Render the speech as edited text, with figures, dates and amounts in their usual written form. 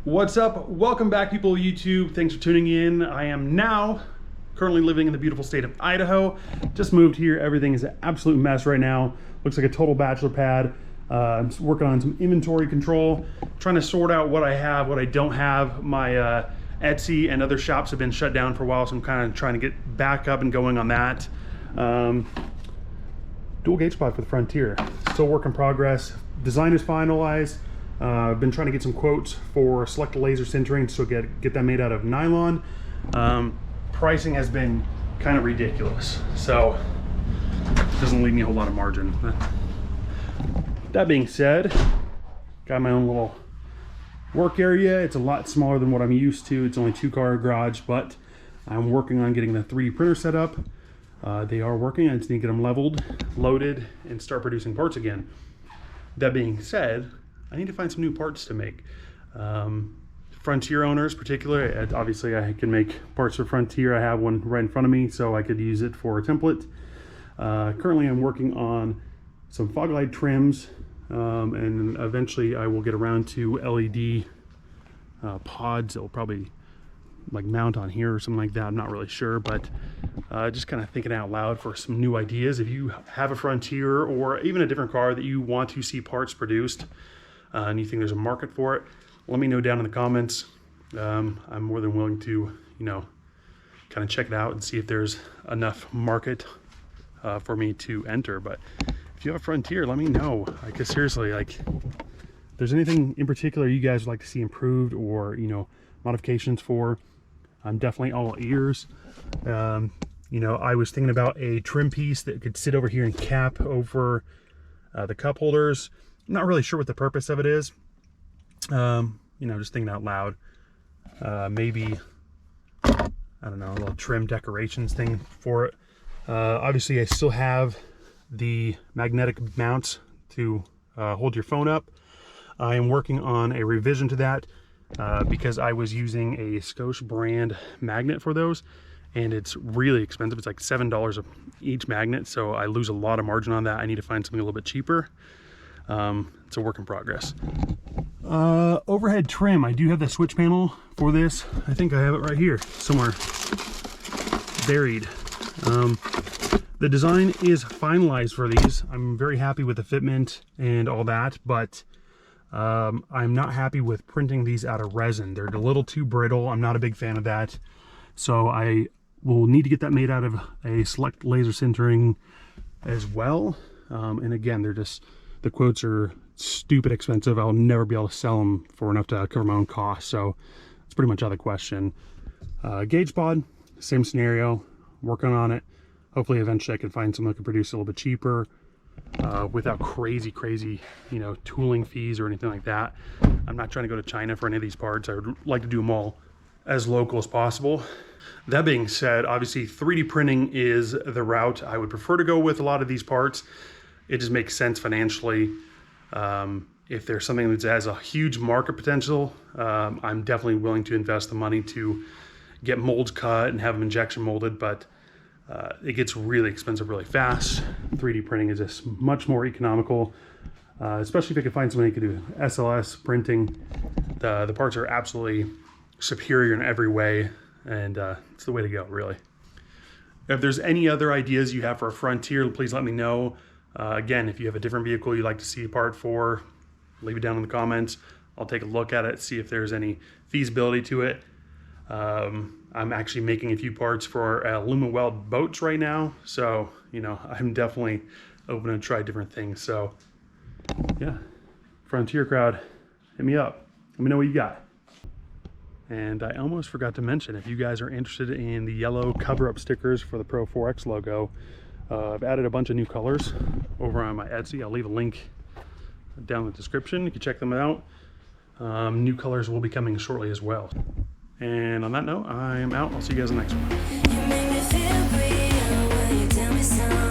What's up? Welcome back, people of YouTube. Thanks for tuning in. I am now currently living in the beautiful state of Idaho. Just moved here. Everything is an absolute mess right now. Looks like a total bachelor pad. I'm working on some inventory control, trying to sort out what I have, what I don't have. My Etsy and other shops have been shut down for a while, so I'm kind of trying to get back up and going on that. Dual gauge spot for the Frontier. Still work in progress. Design is finalized. I've been trying to get some quotes for select laser sintering, so get that made out of nylon. Pricing has been kind of ridiculous, so it doesn't leave me a whole lot of margin. That being said, got my own little work area. It's a lot smaller than what I'm used to. It's only 2-car garage, but I'm working on getting the 3D printer set up. They are working. I just need to get them leveled, loaded, and start producing parts again. That being said, I need to find some new parts to make. Frontier owners particularly, obviously I can make parts for Frontier. I have one right in front of me, so I could use it for a template. Currently I'm working on some fog light trims, and eventually I will get around to LED pods that will probably like mount on here or something like that. I'm not really sure, but just kind of thinking out loud for some new ideas. If you have a Frontier or even a different car that you want to see parts produced, and you think there's a market for it, let me know down in the comments. I'm more than willing to, kind of check it out and see if there's enough market for me to enter. But if you have a Frontier, let me know. Because seriously, like, if there's anything in particular you guys would like to see improved or, modifications for, I'm definitely all ears. I was thinking about a trim piece that could sit over here and cap over the cup holders. I'm not really sure what the purpose of it is. Just thinking out loud. Maybe, I don't know, a little trim decorations thing for it. Obviously, I still have the magnetic mounts to hold your phone up. I am working on a revision to that because I was using a Scosche brand magnet for those, and it's really expensive. It's like $7 each magnet, so I lose a lot of margin on that. I need to find something a little bit cheaper. It's a work in progress. Overhead trim. I do have the switch panel for this. I think I have it right here somewhere buried. The design is finalized for these. I'm very happy with the fitment and all that, but I'm not happy with printing these out of resin. They're a little too brittle. I'm not a big fan of that. So I will need to get that made out of a select laser sintering as well. And again, the quotes are stupid expensive. I'll never be able to sell them for enough to cover my own costs. So it's pretty much out of the question. Gauge pod, same scenario, working on it. Hopefully eventually I can find something that can produce a little bit cheaper without crazy, tooling fees or anything like that. I'm not trying to go to China for any of these parts. I would like to do them all as local as possible. That being said, obviously 3D printing is the route I would prefer to go with a lot of these parts. It just makes sense financially. If there's something that has a huge market potential, I'm definitely willing to invest the money to get molds cut and have them injection molded, but it gets really expensive really fast. 3D printing is just much more economical, especially if you can find somebody who can do SLS printing. The parts are absolutely superior in every way, and it's the way to go, really. If there's any other ideas you have for a Frontier, please let me know. Again, if you have a different vehicle you'd like to see a part for, leave it down in the comments. I'll take a look at it, see if there's any feasibility to it. I'm actually making a few parts for aluminum weld boats right now, so I'm definitely open to try different things. So yeah, Frontier crowd, hit me up, let me know what you got. And I almost forgot to mention, if you guys are interested in the yellow cover-up stickers for the Pro 4X logo, I've added a bunch of new colors over on my Etsy. I'll leave a link down in the description. You can check them out. New colors will be coming shortly as well. And on that note, I'm out. I'll see you guys in the next one.